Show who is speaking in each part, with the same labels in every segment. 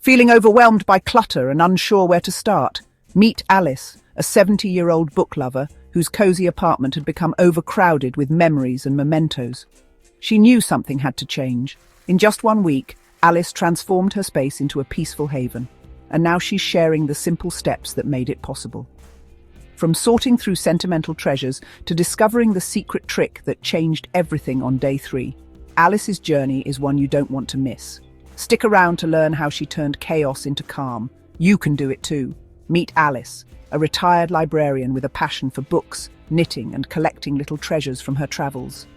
Speaker 1: Feeling overwhelmed by clutter and unsure where to start? Meet Alice, a 70-year-old book lover whose cozy apartment had become overcrowded with memories and mementos. She knew something had to change. In just 1 week, Alice transformed her space into a peaceful haven, and now she's sharing the simple steps that made it possible. From sorting through sentimental treasures to discovering the secret trick that changed everything on day 3, Alice's journey is one you don't want to miss. Stick around to learn how she turned chaos into calm. You can do it too. Meet Alice, a retired librarian with a passion for books, knitting, and collecting little treasures from her travels.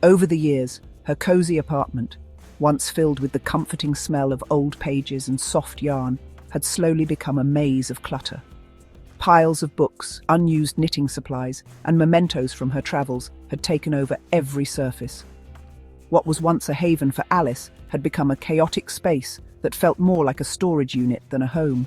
Speaker 1: Over the years, her cozy apartment, once filled with the comforting smell of old pages and soft yarn, had slowly become a maze of clutter. Piles of books, unused knitting supplies, and mementos from her travels had taken over every surface. What was once a haven for Alice had become a chaotic space that felt more like a storage unit than a home.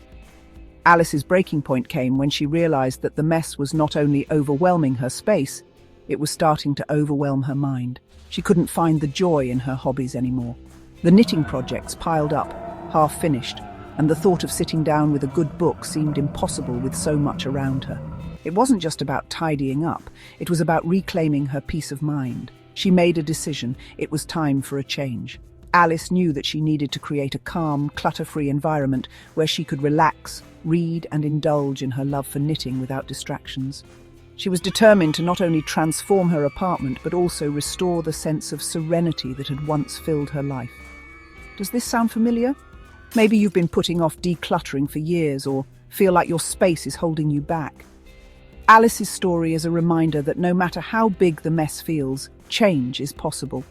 Speaker 1: Alice's breaking point came when she realized that the mess was not only overwhelming her space, it was starting to overwhelm her mind. She couldn't find the joy in her hobbies anymore. The knitting projects piled up, half finished, and the thought of sitting down with a good book seemed impossible with so much around her. It wasn't just about tidying up, it was about reclaiming her peace of mind. She made a decision. It was time for a change. Alice knew that she needed to create a calm, clutter-free environment where she could relax, read, and indulge in her love for knitting without distractions. She was determined to not only transform her apartment, but also restore the sense of serenity that had once filled her life. Does this sound familiar? Maybe you've been putting off decluttering for years or feel like your space is holding you back. Alice's story is a reminder that no matter how big the mess feels, change is possible.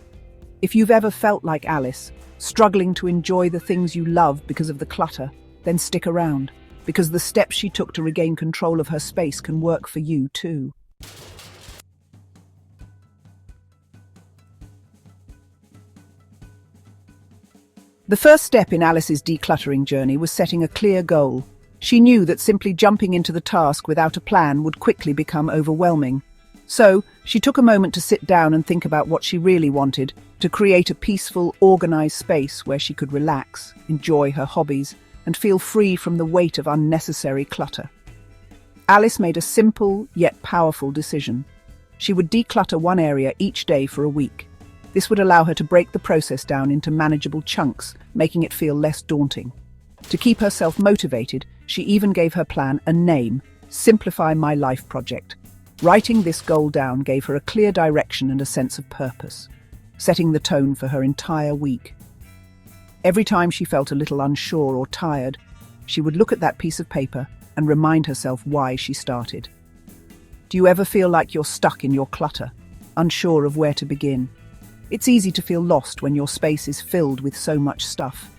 Speaker 1: If you've ever felt like Alice, struggling to enjoy the things you love because of the clutter, then stick around, because the steps she took to regain control of her space can work for you too. The first step in Alice's decluttering journey was setting a clear goal. She knew that simply jumping into the task without a plan would quickly become overwhelming. So, she took a moment to sit down and think about what she really wanted, to create a peaceful, organized space where she could relax, enjoy her hobbies, and feel free from the weight of unnecessary clutter. Alice made a simple yet powerful decision. She would declutter one area each day for a week. This would allow her to break the process down into manageable chunks, making it feel less daunting. To keep herself motivated, she even gave her plan a name, Simplify My Life Project. Writing this goal down gave her a clear direction and a sense of purpose, setting the tone for her entire week. Every time she felt a little unsure or tired, she would look at that piece of paper and remind herself why she started. Do you ever feel like you're stuck in your clutter, unsure of where to begin? It's easy to feel lost when your space is filled with so much stuff.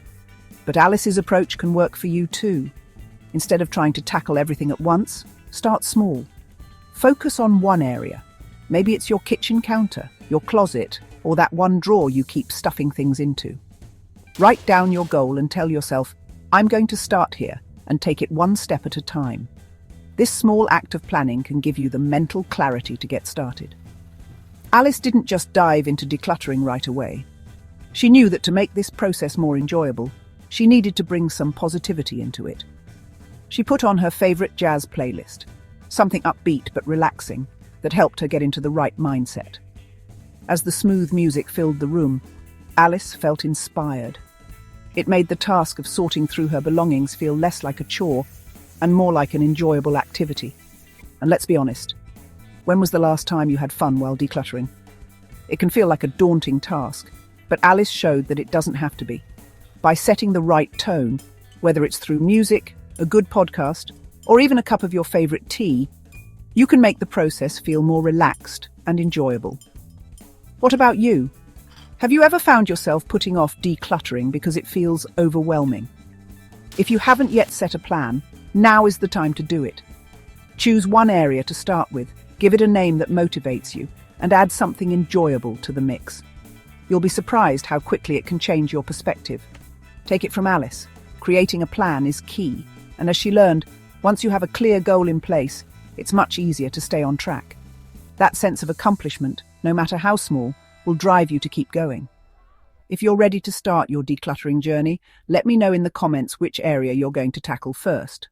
Speaker 1: But Alice's approach can work for you too. Instead of trying to tackle everything at once, start small. Focus on one area. Maybe it's your kitchen counter, your closet, or that one drawer you keep stuffing things into. Write down your goal and tell yourself, I'm going to start here, and take it one step at a time. This small act of planning can give you the mental clarity to get started. Alice didn't just dive into decluttering right away. She knew that to make this process more enjoyable, she needed to bring some positivity into it. She put on her favorite jazz playlist, something upbeat but relaxing, that helped her get into the right mindset. As the smooth music filled the room, Alice felt inspired. It made the task of sorting through her belongings feel less like a chore and more like an enjoyable activity. And let's be honest, when was the last time you had fun while decluttering? It can feel like a daunting task, but Alice showed that it doesn't have to be. By setting the right tone, whether it's through music, a good podcast, or even a cup of your favorite tea, you can make the process feel more relaxed and enjoyable. What about you? Have you ever found yourself putting off decluttering because it feels overwhelming? If you haven't yet set a plan, now is the time to do it. Choose one area to start with, give it a name that motivates you, and add something enjoyable to the mix. You'll be surprised how quickly it can change your perspective. Take it from Alice. Creating a plan is key, and as she learned, once you have a clear goal in place, it's much easier to stay on track. That sense of accomplishment, no matter how small, will drive you to keep going. If you're ready to start your decluttering journey, let me know in the comments which area you're going to tackle first.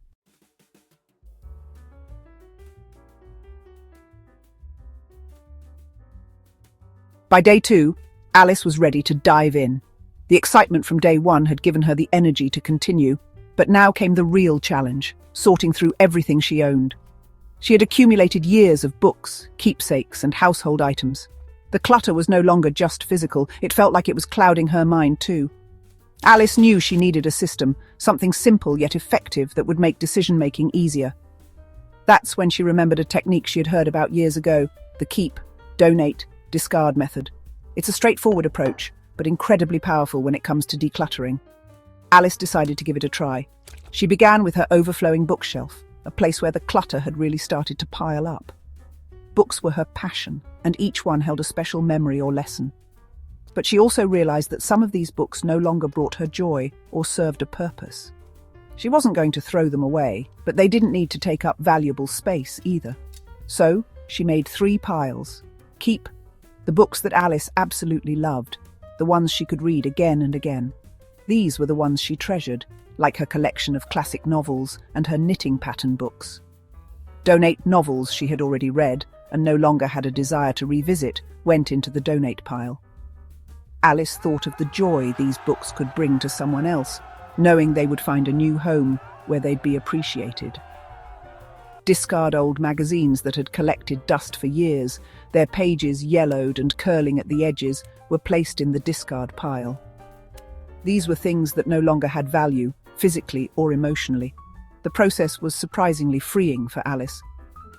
Speaker 1: By day 2, Alice was ready to dive in. The excitement from day 1 had given her the energy to continue, but now came the real challenge, sorting through everything she owned. She had accumulated years of books, keepsakes, and household items. The clutter was no longer just physical, it felt like it was clouding her mind too. Alice knew she needed a system, something simple yet effective that would make decision-making easier. That's when she remembered a technique she had heard about years ago, the keep, donate, discard method. It's a straightforward approach, but incredibly powerful when it comes to decluttering. Alice decided to give it a try. She began with her overflowing bookshelf, a place where the clutter had really started to pile up. Books were her passion, and each one held a special memory or lesson. But she also realized that some of these books no longer brought her joy or served a purpose. She wasn't going to throw them away, but they didn't need to take up valuable space either. So, she made 3 piles. Keep, the books that Alice absolutely loved, the ones she could read again and again. These were the ones she treasured, like her collection of classic novels and her knitting pattern books. Donate, novels she had already read and no longer had a desire to revisit, went into the donate pile. Alice thought of the joy these books could bring to someone else, knowing they would find a new home where they'd be appreciated. Discard old magazines that had collected dust for years, their pages yellowed and curling at the edges, were placed in the discard pile. These were things that no longer had value, physically or emotionally. The process was surprisingly freeing for Alice.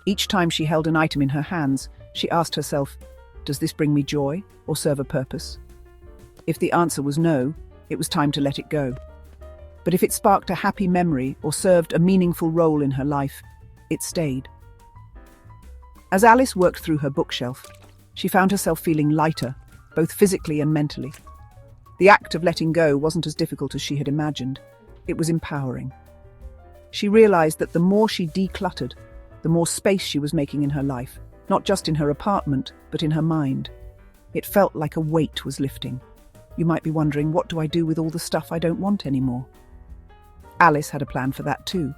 Speaker 1: Each time she held an item in her hands, she asked herself, does this bring me joy or serve a purpose? If the answer was no, it was time to let it go. But if it sparked a happy memory or served a meaningful role in her life, it stayed. As Alice worked through her bookshelf, she found herself feeling lighter, both physically and mentally. The act of letting go wasn't as difficult as she had imagined. It was empowering. She realized that the more she decluttered, the more space she was making in her life, not just in her apartment, but in her mind. It felt like a weight was lifting. You might be wondering, what do I do with all the stuff I don't want anymore? Alice had a plan for that too.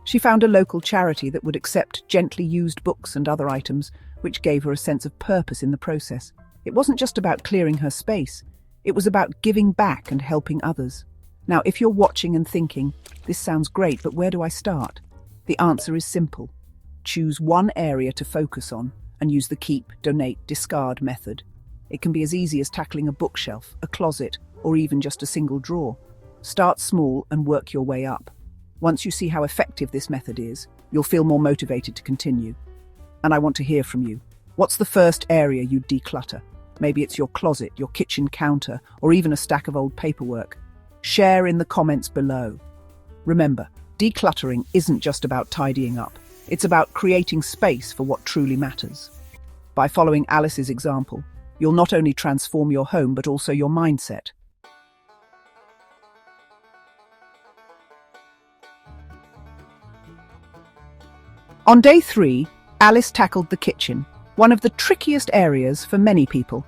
Speaker 1: She found a local charity that would accept gently used books and other items, which gave her a sense of purpose in the process. It wasn't just about clearing her space, it was about giving back and helping others. Now, if you're watching and thinking, this sounds great, but where do I start? The answer is simple. Choose one area to focus on and use the keep, donate, discard method. It can be as easy as tackling a bookshelf, a closet, or even just a single drawer. Start small and work your way up. Once you see how effective this method is, you'll feel more motivated to continue. And I want to hear from you. What's the first area you declutter? Maybe it's your closet, your kitchen counter, or even a stack of old paperwork. Share in the comments below. Remember, decluttering isn't just about tidying up. It's about creating space for what truly matters. By following Alice's example, you'll not only transform your home, but also your mindset. On day 3, Alice tackled the kitchen, one of the trickiest areas for many people.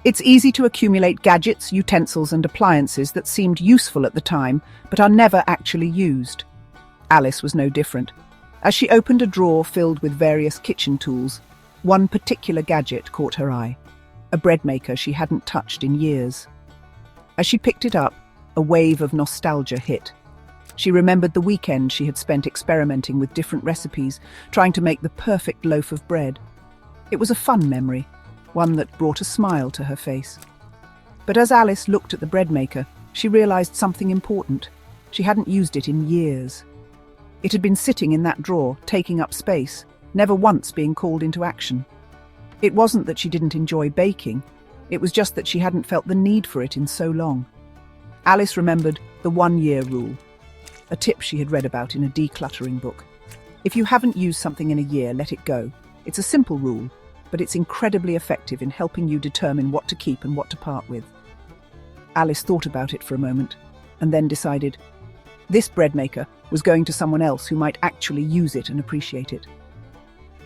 Speaker 1: It's easy to accumulate gadgets, utensils, and appliances that seemed useful at the time, but are never actually used. Alice was no different. As she opened a drawer filled with various kitchen tools, one particular gadget caught her eye, a bread maker she hadn't touched in years. As she picked it up, a wave of nostalgia hit. She remembered the weekend she had spent experimenting with different recipes, trying to make the perfect loaf of bread. It was a fun memory, one that brought a smile to her face. But as Alice looked at the bread maker, she realized something important. She hadn't used it in years. It had been sitting in that drawer, taking up space, never once being called into action. It wasn't that she didn't enjoy baking, it was just that she hadn't felt the need for it in so long. Alice remembered the 1-year rule, a tip she had read about in a decluttering book. If you haven't used something in a year, let it go. It's a simple rule, but it's incredibly effective in helping you determine what to keep and what to part with. Alice thought about it for a moment, and then decided this bread maker was going to someone else who might actually use it and appreciate it.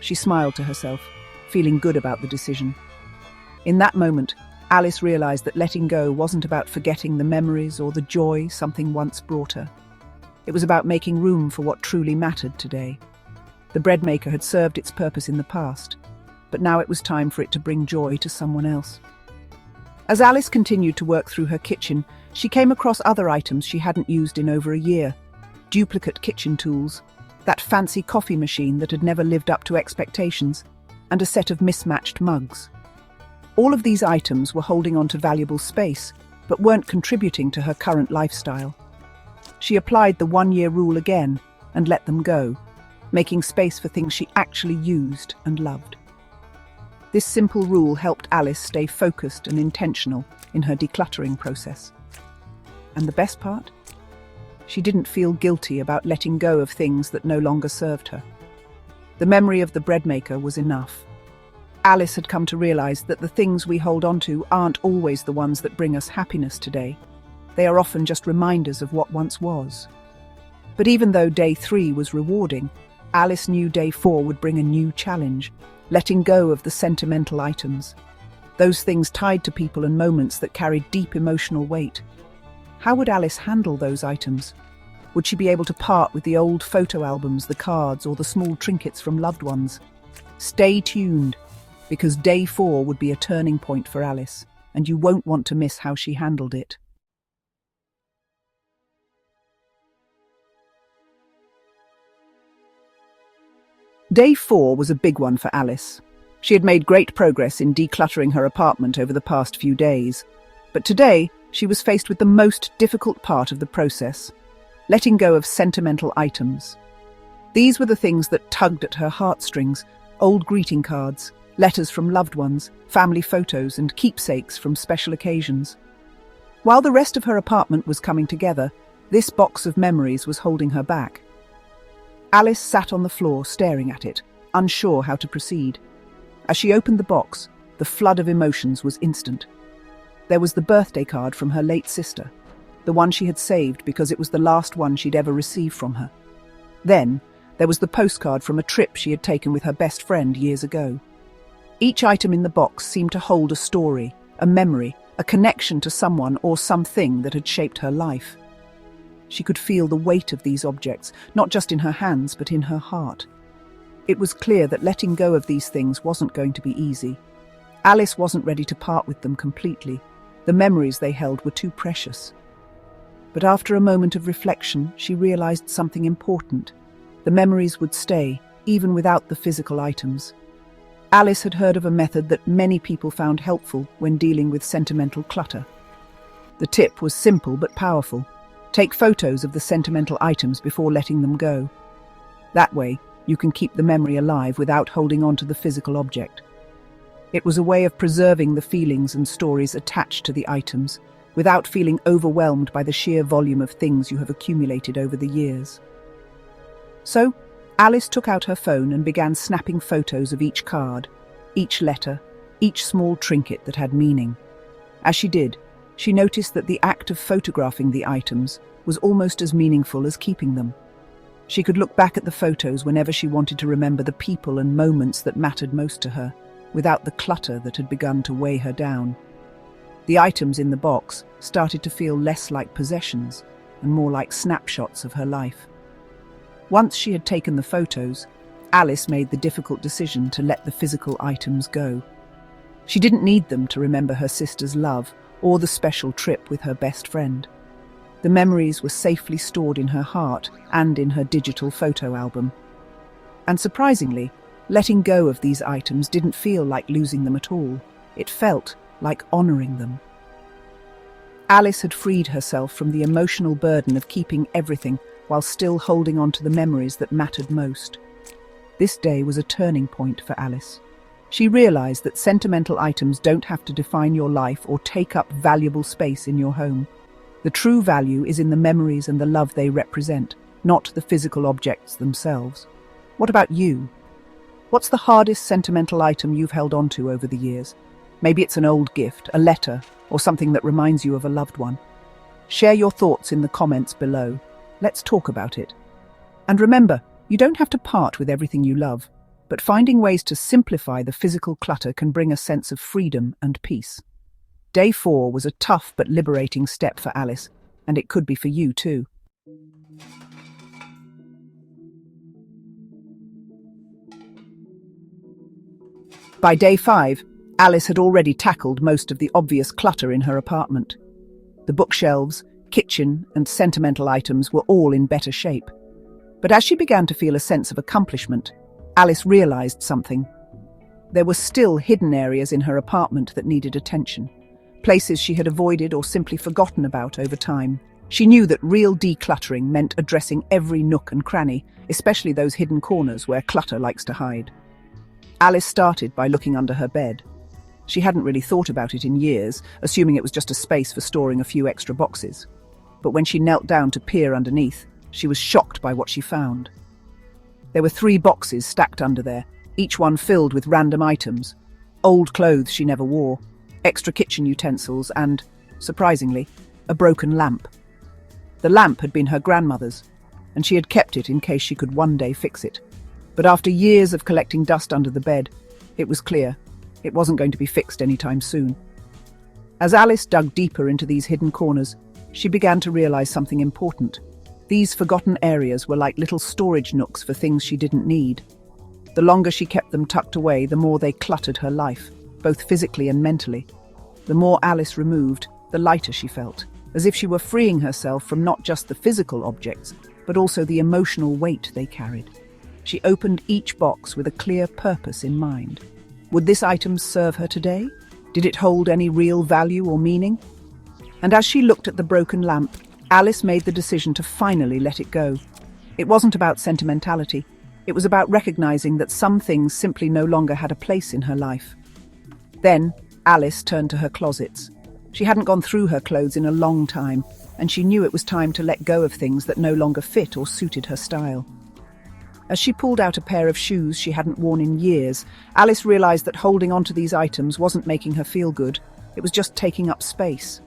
Speaker 1: She smiled to herself, feeling good about the decision. In that moment, Alice realized that letting go wasn't about forgetting the memories or the joy something once brought her. It was about making room for what truly mattered today. The bread maker had served its purpose in the past, but now it was time for it to bring joy to someone else. As Alice continued to work through her kitchen, she came across other items she hadn't used in over a year. Duplicate kitchen tools, that fancy coffee machine that had never lived up to expectations, and a set of mismatched mugs. All of these items were holding on to valuable space, but weren't contributing to her current lifestyle. She applied the 1-year rule again and let them go, making space for things she actually used and loved. This simple rule helped Alice stay focused and intentional in her decluttering process. And the best part? She didn't feel guilty about letting go of things that no longer served her. The memory of the bread maker was enough. Alice had come to realize that the things we hold on to aren't always the ones that bring us happiness today. They are often just reminders of what once was. But even though day 3 was rewarding, Alice knew day 4 would bring a new challenge, letting go of the sentimental items. Those things tied to people and moments that carried deep emotional weight. How would Alice handle those items? Would she be able to part with the old photo albums, the cards, or the small trinkets from loved ones? Stay tuned, because day 4 would be a turning point for Alice, and you won't want to miss how she handled it. Day 4 was a big one for Alice. She had made great progress in decluttering her apartment over the past few days, but today she was faced with the most difficult part of the process, letting go of sentimental items. These were the things that tugged at her heartstrings: old greeting cards, letters from loved ones, family photos, and keepsakes from special occasions. While the rest of her apartment was coming together, this box of memories was holding her back. Alice sat on the floor staring at it, unsure how to proceed. As she opened the box, the flood of emotions was instant. There was the birthday card from her late sister, the one she had saved because it was the last one she'd ever received from her. Then, there was the postcard from a trip she had taken with her best friend years ago. Each item in the box seemed to hold a story, a memory, a connection to someone or something that had shaped her life. She could feel the weight of these objects, not just in her hands, but in her heart. It was clear that letting go of these things wasn't going to be easy. Alice wasn't ready to part with them completely. The memories they held were too precious. But after a moment of reflection, she realized something important. The memories would stay, even without the physical items. Alice had heard of a method that many people found helpful when dealing with sentimental clutter. The tip was simple but powerful. Take photos of the sentimental items before letting them go. That way, you can keep the memory alive without holding on to the physical object. It was a way of preserving the feelings and stories attached to the items, without feeling overwhelmed by the sheer volume of things you have accumulated over the years. So, Alice took out her phone and began snapping photos of each card, each letter, each small trinket that had meaning. As she did, she noticed that the act of photographing the items was almost as meaningful as keeping them. She could look back at the photos whenever she wanted to remember the people and moments that mattered most to her, without the clutter that had begun to weigh her down. The items in the box started to feel less like possessions and more like snapshots of her life. Once she had taken the photos, Alice made the difficult decision to let the physical items go. She didn't need them to remember her sister's love or the special trip with her best friend. The memories were safely stored in her heart and in her digital photo album. And surprisingly, letting go of these items didn't feel like losing them at all. It felt like honoring them. Alice had freed herself from the emotional burden of keeping everything while still holding on to the memories that mattered most. This day was a turning point for Alice. She realized that sentimental items don't have to define your life or take up valuable space in your home. The true value is in the memories and the love they represent, not the physical objects themselves. What about you? What's the hardest sentimental item you've held on to over the years? Maybe it's an old gift, a letter, or something that reminds you of a loved one. Share your thoughts in the comments below. Let's talk about it. And remember, you don't have to part with everything you love, but finding ways to simplify the physical clutter can bring a sense of freedom and peace. Day 4 was a tough but liberating step for Alice, and it could be for you too. By day 5, Alice had already tackled most of the obvious clutter in her apartment. The bookshelves, kitchen, and sentimental items were all in better shape. But as she began to feel a sense of accomplishment, Alice realized something. There were still hidden areas in her apartment that needed attention, places she had avoided or simply forgotten about over time. She knew that real decluttering meant addressing every nook and cranny, especially those hidden corners where clutter likes to hide. Alice started by looking under her bed. She hadn't really thought about it in years, assuming it was just a space for storing a few extra boxes. But when she knelt down to peer underneath, she was shocked by what she found. There were 3 boxes stacked under there, each one filled with random items. Old clothes she never wore, extra kitchen utensils and, surprisingly, a broken lamp. The lamp had been her grandmother's, and she had kept it in case she could one day fix it. But after years of collecting dust under the bed, it was clear it wasn't going to be fixed anytime soon. As Alice dug deeper into these hidden corners, she began to realize something important. These forgotten areas were like little storage nooks for things she didn't need. The longer she kept them tucked away, the more they cluttered her life, both physically and mentally. The more Alice removed, the lighter she felt, as if she were freeing herself from not just the physical objects, but also the emotional weight they carried. She opened each box with a clear purpose in mind. Would this item serve her today? Did it hold any real value or meaning? And as she looked at the broken lamp, Alice made the decision to finally let it go. It wasn't about sentimentality. It was about recognizing that some things simply no longer had a place in her life. Then, Alice turned to her closets. She hadn't gone through her clothes in a long time, and she knew it was time to let go of things that no longer fit or suited her style. As she pulled out a pair of shoes she hadn't worn in years, Alice realized that holding onto these items wasn't making her feel good. It was just taking up space.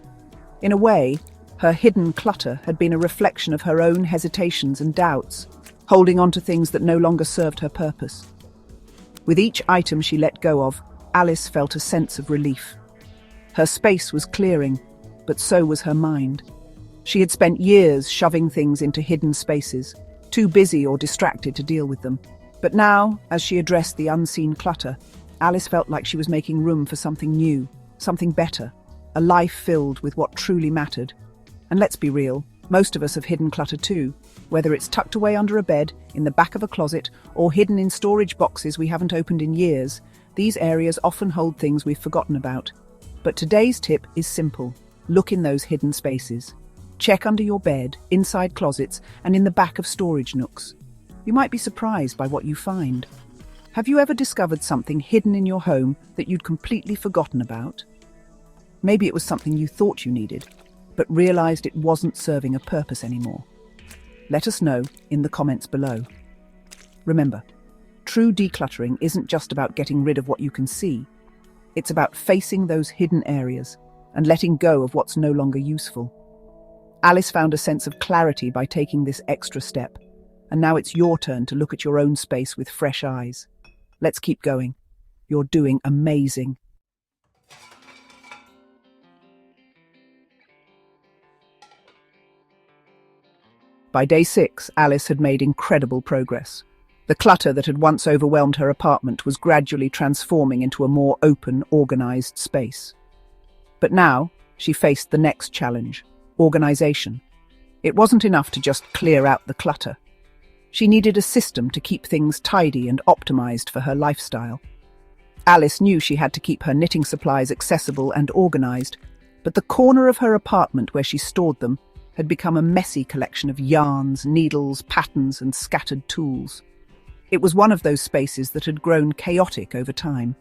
Speaker 1: In a way, her hidden clutter had been a reflection of her own hesitations and doubts, holding on to things that no longer served her purpose. With each item she let go of, Alice felt a sense of relief. Her space was clearing, but so was her mind. She had spent years shoving things into hidden spaces, too busy or distracted to deal with them. But now, as she addressed the unseen clutter, Alice felt like she was making room for something new, something better, a life filled with what truly mattered. And let's be real, most of us have hidden clutter too, whether it's tucked away under a bed, in the back of a closet, or hidden in storage boxes we haven't opened in years. These areas often hold things we've forgotten about. But today's tip is simple. Look in those hidden spaces. Check under your bed, inside closets, and in the back of storage nooks. You might be surprised by what you find. Have you ever discovered something hidden in your home that you'd completely forgotten about? Maybe it was something you thought you needed, but realized it wasn't serving a purpose anymore. Let us know in the comments below. Remember, true decluttering isn't just about getting rid of what you can see. It's about facing those hidden areas and letting go of what's no longer useful. Alice found a sense of clarity by taking this extra step, and now it's your turn to look at your own space with fresh eyes. Let's keep going. You're doing amazing. By day 6, Alice had made incredible progress. The clutter that had once overwhelmed her apartment was gradually transforming into a more open, organized space. But now, she faced the next challenge: organization. It wasn't enough to just clear out the clutter. She needed a system to keep things tidy and optimized for her lifestyle. Alice knew she had to keep her knitting supplies accessible and organized, but the corner of her apartment where she stored them had become a messy collection of yarns, needles, patterns, and scattered tools. It was one of those spaces that had grown chaotic over time.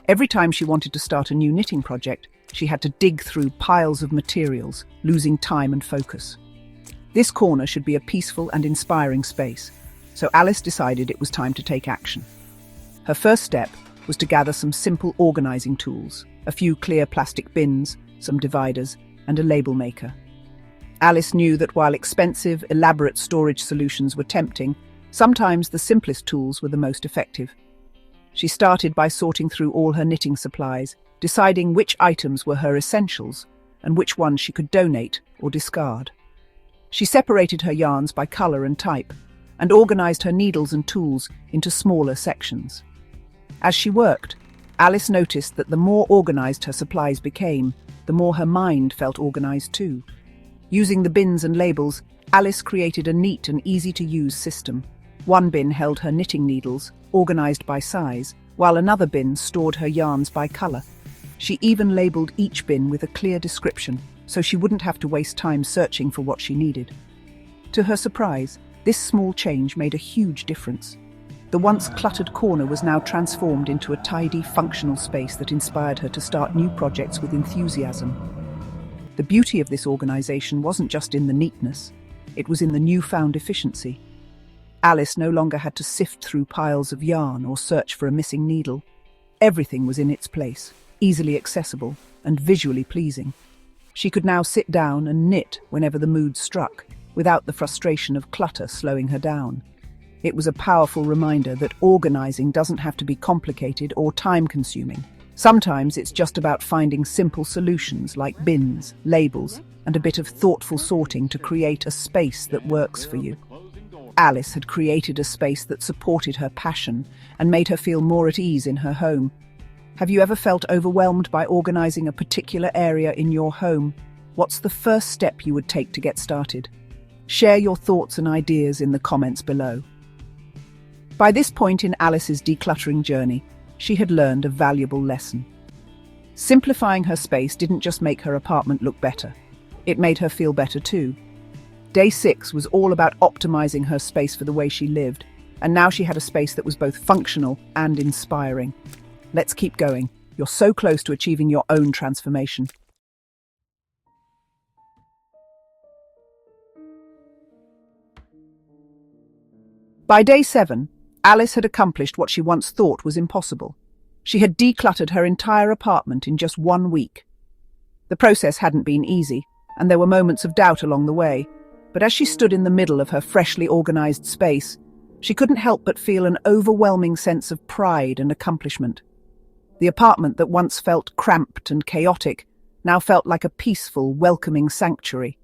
Speaker 1: Every time she wanted to start a new knitting project, she had to dig through piles of materials, losing time and focus. This corner should be a peaceful and inspiring space, so Alice decided it was time to take action. Her first step was to gather some simple organizing tools, a few clear plastic bins, some dividers, and a label maker. Alice knew that while expensive, elaborate storage solutions were tempting, sometimes the simplest tools were the most effective. She started by sorting through all her knitting supplies, deciding which items were her essentials and which ones she could donate or discard. She separated her yarns by color and type, and organized her needles and tools into smaller sections. As she worked, Alice noticed that the more organized her supplies became, the more her mind felt organized too. Using the bins and labels, Alice created a neat and easy-to-use system. One bin held her knitting needles, organized by size, while another bin stored her yarns by color. She even labeled each bin with a clear description, so she wouldn't have to waste time searching for what she needed. To her surprise, this small change made a huge difference. The once cluttered corner was now transformed into a tidy, functional space that inspired her to start new projects with enthusiasm. The beauty of this organization wasn't just in the neatness, it was in the newfound efficiency. Alice no longer had to sift through piles of yarn or search for a missing needle. Everything was in its place, easily accessible and visually pleasing. She could now sit down and knit whenever the mood struck, without the frustration of clutter slowing her down. It was a powerful reminder that organizing doesn't have to be complicated or time-consuming. Sometimes it's just about finding simple solutions like bins, labels, and a bit of thoughtful sorting to create a space that works for you. Alice had created a space that supported her passion and made her feel more at ease in her home. Have you ever felt overwhelmed by organizing a particular area in your home? What's the first step you would take to get started? Share your thoughts and ideas in the comments below. By this point in Alice's decluttering journey, she had learned a valuable lesson. Simplifying her space didn't just make her apartment look better, it made her feel better too. Day 6 was all about optimizing her space for the way she lived, and now she had a space that was both functional and inspiring. Let's keep going. You're so close to achieving your own transformation. By day 7, Alice had accomplished what she once thought was impossible. She had decluttered her entire apartment in just 1 week. The process hadn't been easy, and there were moments of doubt along the way, but as she stood in the middle of her freshly organized space, she couldn't help but feel an overwhelming sense of pride and accomplishment. The apartment that once felt cramped and chaotic now felt like a peaceful, welcoming sanctuary.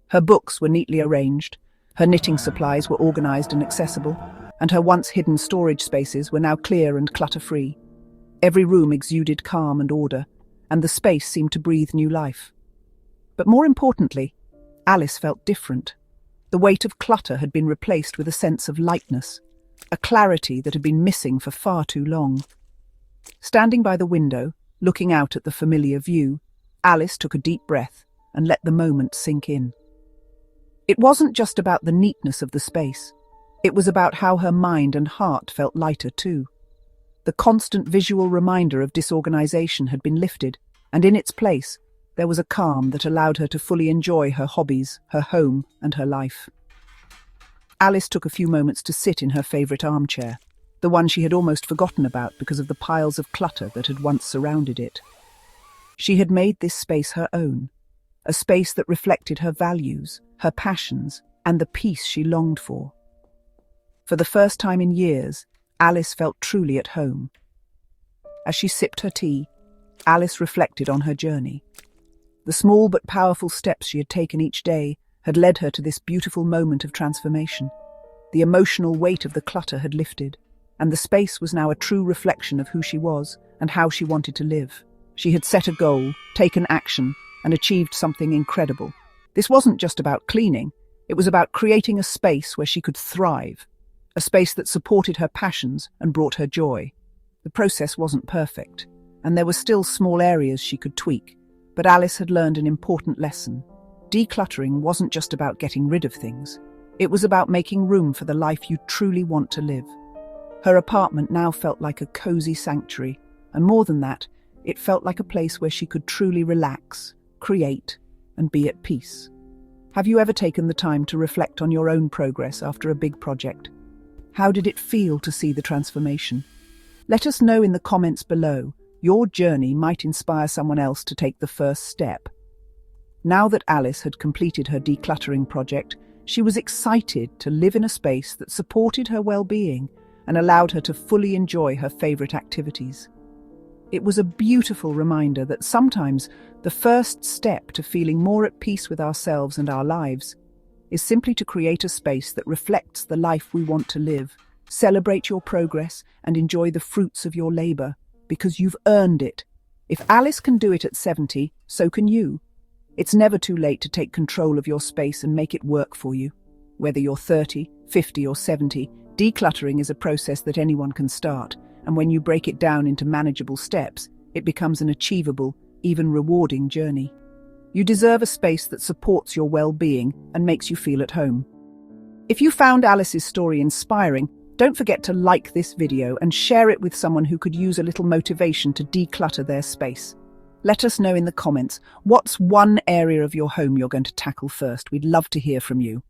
Speaker 1: Her books were neatly arranged, her knitting supplies were organized and accessible, and her once hidden storage spaces were now clear and clutter-free. Every room exuded calm and order, and the space seemed to breathe new life. But more importantly, Alice felt different. The weight of clutter had been replaced with a sense of lightness, a clarity that had been missing for far too long. Standing by the window, looking out at the familiar view, Alice took a deep breath and let the moment sink in. It wasn't just about the neatness of the space. It was about how her mind and heart felt lighter too. The constant visual reminder of disorganization had been lifted, and in its place, there was a calm that allowed her to fully enjoy her hobbies, her home, and her life. Alice took a few moments to sit in her favorite armchair, the one she had almost forgotten about because of the piles of clutter that had once surrounded it. She had made this space her own, a space that reflected her values, her passions, and the peace she longed for. For the first time in years, Alice felt truly at home. As she sipped her tea, Alice reflected on her journey. The small but powerful steps she had taken each day had led her to this beautiful moment of transformation. The emotional weight of the clutter had lifted, and the space was now a true reflection of who she was and how she wanted to live. She had set a goal, taken action, and achieved something incredible. This wasn't just about cleaning, it was about creating a space where she could thrive, a space that supported her passions and brought her joy. The process wasn't perfect, and there were still small areas she could tweak, but Alice had learned an important lesson. Decluttering wasn't just about getting rid of things. It was about making room for the life you truly want to live. Her apartment now felt like a cozy sanctuary, and more than that, it felt like a place where she could truly relax, create, and be at peace. Have you ever taken the time to reflect on your own progress after a big project? How did it feel to see the transformation? Let us know in the comments below. Your journey might inspire someone else to take the first step. Now that Alice had completed her decluttering project, she was excited to live in a space that supported her well-being and allowed her to fully enjoy her favorite activities. It was a beautiful reminder that sometimes the first step to feeling more at peace with ourselves and our lives is simply to create a space that reflects the life we want to live. Celebrate your progress and enjoy the fruits of your labor, because you've earned it. If Alice can do it at 70, so can you. It's never too late to take control of your space and make it work for you. Whether you're 30, 50 or 70, decluttering is a process that anyone can start, and when you break it down into manageable steps, it becomes an achievable, even rewarding journey. You deserve a space that supports your well-being and makes you feel at home. If you found Alice's story inspiring, don't forget to like this video and share it with someone who could use a little motivation to declutter their space. Let us know in the comments, what's one area of your home you're going to tackle first? We'd love to hear from you.